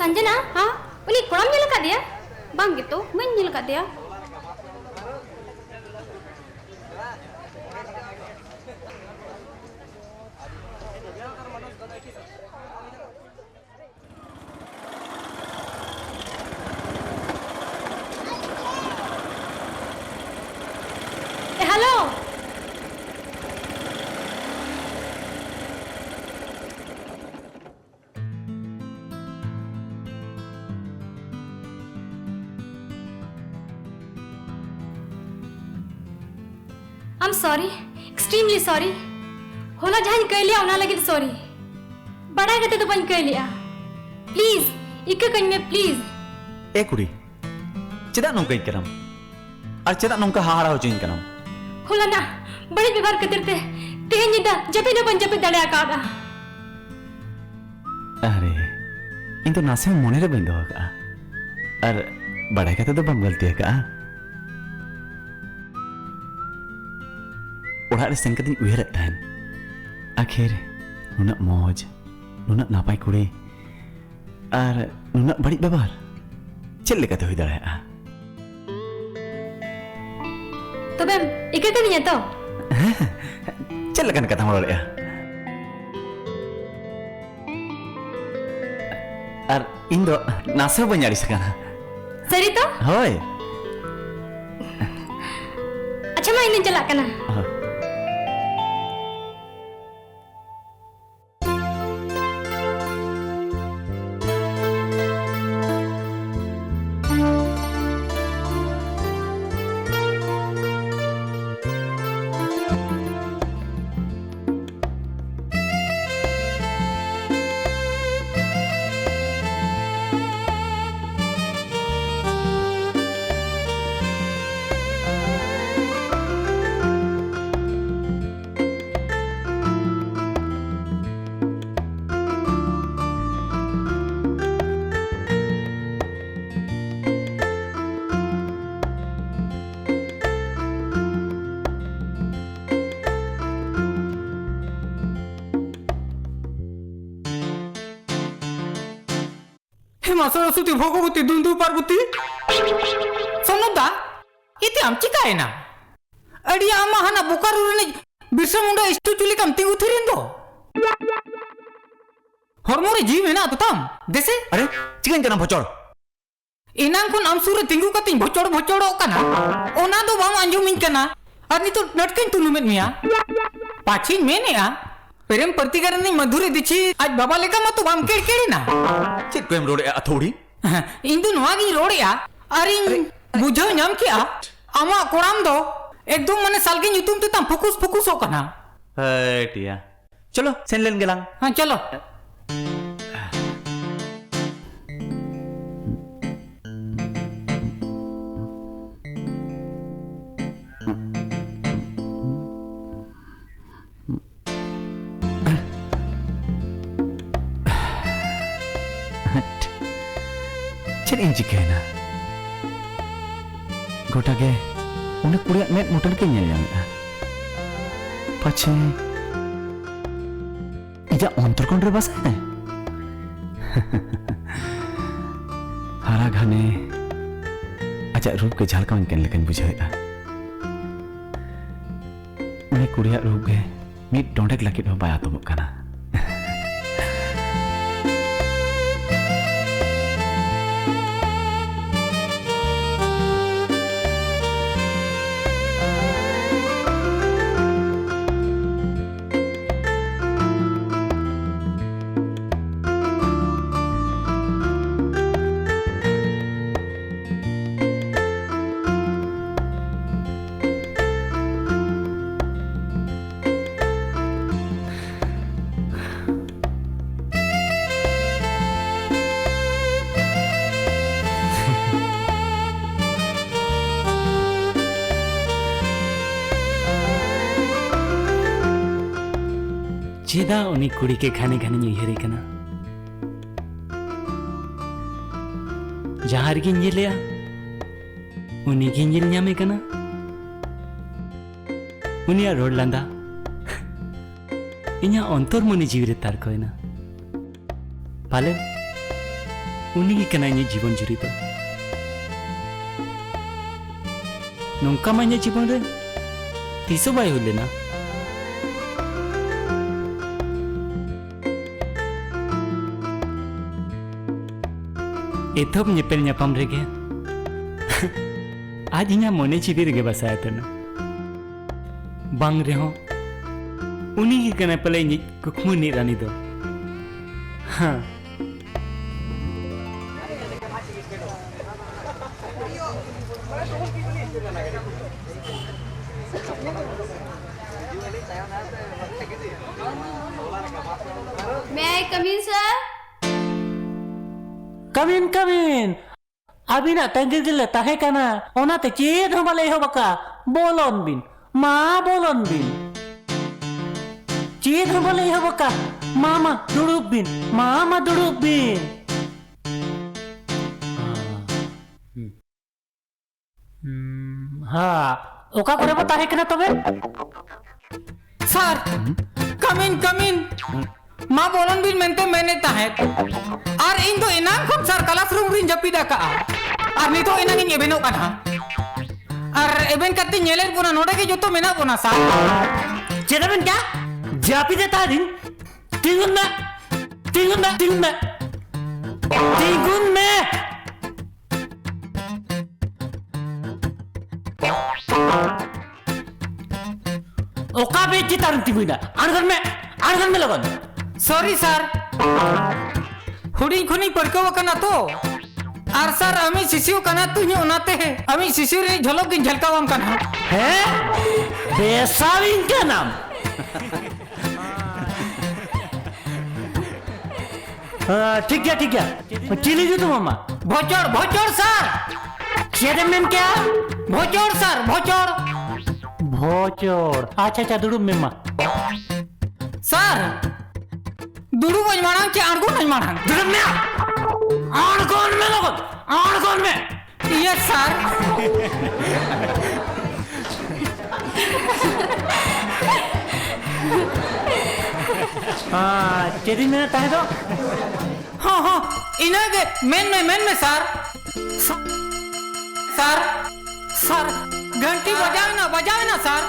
Sanjana, ini kolam nyala kat dia? Bang gitu, main nyala kat dia. Halo. I'm sorry, extremely sorry. होला जहां कह लिया उना लगे sorry बड़ा कहते तो बन कह लिया प्लीज इक कन में प्लीज ए कुड़ी चेदा नौका करम और चेदा नौका हारा हो चिन करम होला ना बड़े व्यवहार करते तेज निदा जबे न बन जबे दड़े आकागा अरे इन तो नासे मोने रे बंदो का और बड़ा कहते तो बम गलती है का उड़ा रे संकतिन उयरे टाइम आखिर नुना मौज नुना नापाई कुड़ी और नुना बड़ी व्यवहार चल लेकर हुई दड़ा तो बेम इके कनी तो चल लगन कथा मोड़ रे और इन दो नासे बन्यारी सकना सरी तो होय अच्छा मैं इन चला कना सरस्वती भगवती दुंदु पार्वती सोनुदा इते आम चिकाय ना अड़ी आमा हना बोकारू रे बिरसा मुंडा स्टू चुली कम तिंगु थिरिन दो हरमोरे जीव है ना तो तम देसे अरे चिकन करना भचोड़ इनाम कोन आम सुरे तिंगु कतिन भचोड़ भचोड़ कना ओना दो बाम अंजुमिन कना और नी तो नटकिन तुनुमेत मिया पाछिन मेनेया प्रेम प्रतिकरण मधुरे दिछि आज बाबा लेका मत तो बाम केड़ी ना चेक को हम रोड़े अथोड़ी इंदु नवागी रोड़िया अरे बुझो नाम किया आमा कोराम दो एकदम मने सालगे ᱧᱩᱛᱩᱢ ते तम फोकस फोकस हो कना टिया चलो सेन लेन गेलांग हां चलो इंची कहना गोटा के उन्हें कुड़िया में मोटर के नहीं जाने पछे इजा अंतर कौन रे बस है हरा घने अच्छा रूप के झालका में कहने लेकिन बुझाएगा उन्हें कुड़िया रूप के मीट डोंटेक लकीट हो पाया तो मुक्काना चेदा उनी कुड़ी के घाने घाने उयहरे कना जहां रगी ñelea उनी गी ñel ñame कना उनिया रोड लांदा इन्या अंतर मनी जीवरे तार कोयना पाले उनी गी कना इन्या जीवन जुरी तो नौका मा इन्या जीवन रे तीसो बाय हुलेना एथोप ñepel ñapam rege आज इन्या मोने जीवी रगे बसाया तना बांग रहो उनी की कना पले नि कुकमु नि रानी दो हाँ May I come in, sir? Come in. Abi nak tanggil gila tahe kana. Ona te cid hamba leho baka. Bolon bin. Ma bolon bin. Cid hamba leho baka. Mama duduk bin. Mama duduk bin. Ha. Oka kore mo tahe kana tobe? Sir कम इन माँ बोलन बिन मेनते मैंने ताहेत और इन तो इनाम खुद sir classroom रिन जपिदा का और नहीं तो इनाम इन एबेनो का ना और एबेन करते नेलेर पुना नोडे के जो तो मेना पुना सर Cida bin क्या? Japi de tadin. Tingun me. Oka be citaran tinguna. Angan me lagon. Sorry sir हुडिंग खुनी पड़को वकना तो और सर अमी शिशु कना तुझे उनाते हैं अमी शिशु रे झलक की झलकावम कना है बेसाविन का नाम ठीक है चिली जो तुम मामा भोचोड़ सर चेदे में क्या भोचोड़ सर भोचोड़ अच्छा दुडुम मेमा सर दुडू बजमाना के आड़गो बजमाना दुडुम में आड़गोन में यस सर चेदी में ताहे दो हाँ इन्हें के मेन में सर सर घंटी बजावे ना सर